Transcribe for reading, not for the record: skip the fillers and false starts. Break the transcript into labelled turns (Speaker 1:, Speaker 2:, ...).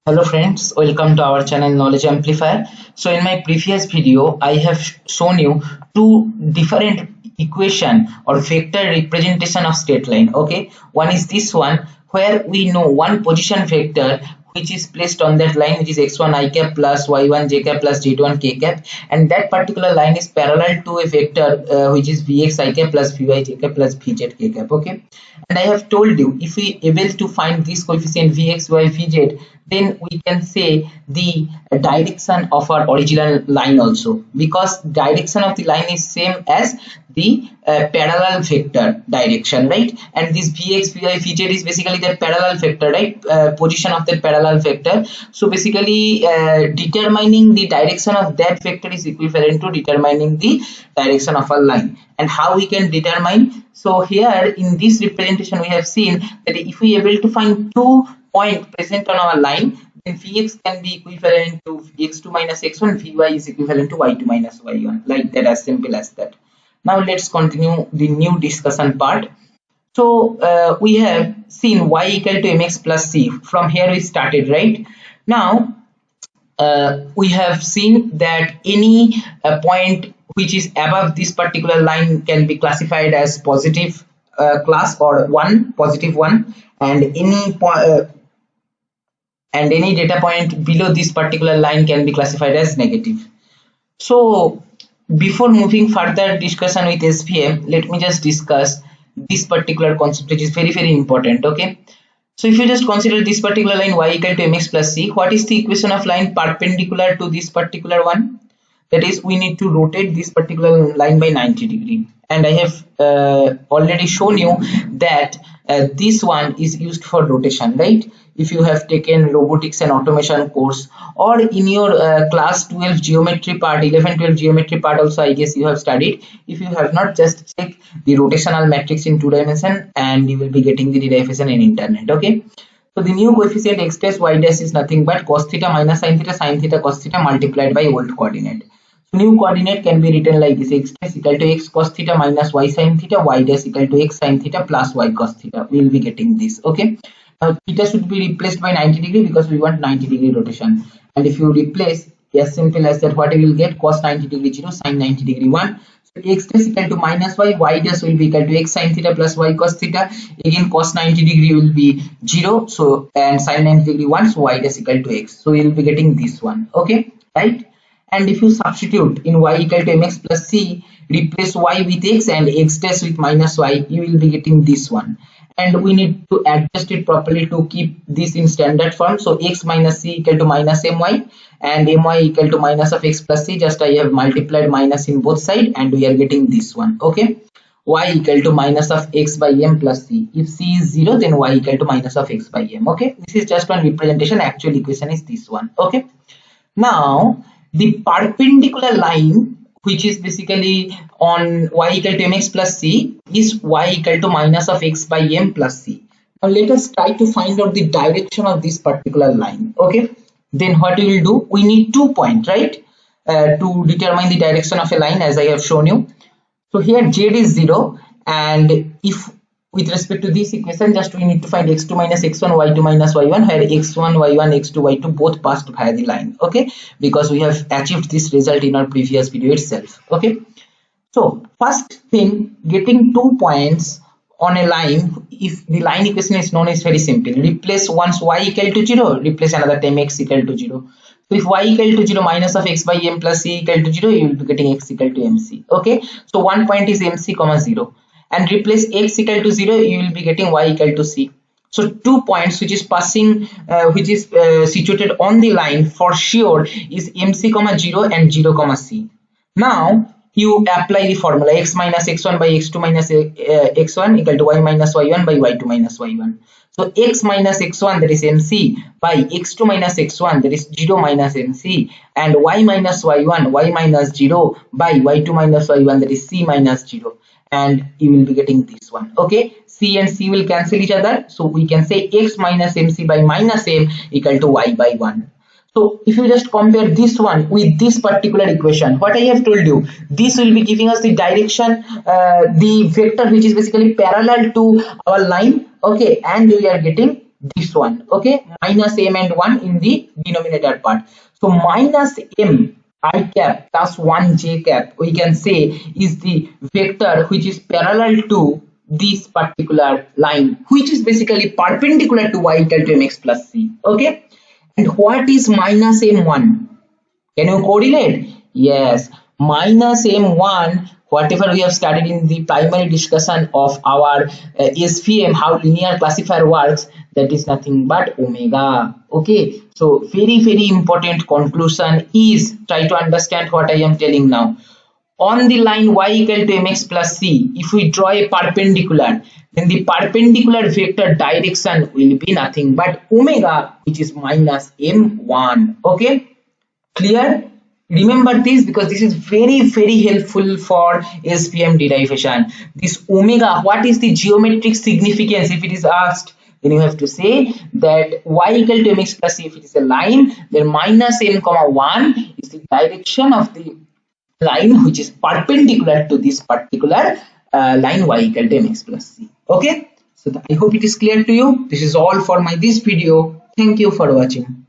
Speaker 1: Hello friends, welcome to our channel Knowledge Amplifier. So in my previous video, I have shown you two different equation or vector representation of straight line. Okay, one is this one where we know one position vector which is placed on that line, which is x1 I cap plus y1 j cap plus z1 k cap, and that particular line is parallel to a vector which is vx I cap plus vy j cap plus vz k cap. Okay, and I have told you if we able to find this coefficient vx y vz, then we can say the direction of our original line also, because direction of the line is same as the parallel vector direction, right? And this vx vy vz is basically the parallel vector, right? Position of the parallel vector. So basically determining the direction of that vector is equivalent to determining the direction of a line. And how we can determine? So here in this representation we have seen that if we able to find two point present on our line, then Vx can be equivalent to x2 minus x1, Vy is equivalent to y2 minus y1, like that, as simple as that. Now let's continue the new discussion part. So we have seen y equal to mx plus c. From here we started, right? Now we have seen that any point which is above this particular line can be classified as positive class or positive one, and any data point below this particular line can be classified as negative. So before moving further discussion with SVM, let me just discuss this particular concept, which is very important. Okay, so if you just consider this particular line y equal to mx plus c, what is the equation of line perpendicular to this particular one? That is, we need to rotate this particular line by 90 degree, and I have already shown you that this one is used for rotation, right? If you have taken robotics and automation course, or in your class 12 geometry part, 11-12 geometry part also, I guess you have studied. If you have not, just check the rotational matrix in 2 dimension and you will be getting the derivation in internet. Okay, so the new coefficient x dash y dash is nothing but cos theta minus sin theta cos theta multiplied by old coordinate. So new coordinate can be written like this: x dash equal to x cos theta minus y sin theta, y dash equal to x sin theta plus y cos theta. We will be getting this. Okay, now theta should be replaced by 90 degree because we want 90 degree rotation. And if you replace, as simple as that, what you will get: cos 90 degree 0, sin 90 degree 1. So x dash equal to minus y dash will be equal to x sin theta plus y cos theta. Again cos 90 degree will be 0, so and sin 90 degree 1, so y dash equal to x. So we will be getting this one. Okay, right? And if you substitute in y equal to mx plus c, replace y with x and x dash with minus y, you will be getting this one. And we need to adjust it properly to keep this in standard form. So x minus c equal to minus my, and my equal to minus of x plus c. Just I have multiplied minus in both sides, and we are getting this one. Okay, y equal to minus of x by m plus c. If c is 0, then y equal to minus of x by m. Okay, this is just one representation. Actual equation is this one. Okay, now the perpendicular line, which is basically on y equal to mx plus c, is y equal to minus of x by m plus c. Now let us try to find out the direction of this particular line. Okay, then what we will do, we need 2 points, right, to determine the direction of a line, as I have shown you. So here z is 0, and if with respect to this equation, just we need to find x2 minus x1, y2 minus y1, where x1 y1 x2 y2 both passed via the line. Okay, because we have achieved this result in our previous video itself. Okay, so first thing, getting 2 points on a line, if the line equation is known, is very simple. Replace once y equal to 0, replace another time x equal to 0. So if y equal to 0, minus of x by m plus c equal to 0, you will be getting x equal to mc. Okay, so one point is mc comma 0, and replace x equal to 0, you will be getting y equal to c. So 2 points which is passing, which is situated on the line for sure is mc comma 0 and 0 comma c. Now you apply the formula: x minus x1 by x2 minus x1 equal to y minus y1 by y2 minus y1. So x minus x1, that is mc, by x2 minus x1, that is 0 minus mc, and y minus y1, y minus 0, by y2 minus y1, that is c minus 0, and you will be getting this one. Okay, c and c will cancel each other, so we can say x minus mc by minus m equal to y by 1. So if you just compare this one with this particular equation, what I have told you, this will be giving us the direction, the vector which is basically parallel to our line. Okay, and we are getting this one, okay, minus m and 1 in the denominator part. So minus m I cap plus 1 j cap we can say is the vector which is parallel to this particular line, which is basically perpendicular to y equal to mx plus c, okay. And what is minus m1? Can you correlate? Yes, minus m1, whatever we have studied in the primary discussion of our SVM, how linear classifier works, that is nothing but omega. Okay, so very important conclusion is, try to understand what I am telling now. On the line y equal to mx plus c, if we draw a perpendicular, then the perpendicular vector direction will be nothing but omega, which is minus m1. Okay, clear? Remember this because this is very helpful for SVM derivation. This omega, what is the geometric significance if it is asked? Then you have to say that y equal to mx plus c, if it is a line, then minus m comma 1 is the direction of the line which is perpendicular to this particular line y equal to mx plus c. Okay, so I hope it is clear to you. This is all for my this video. Thank you for watching.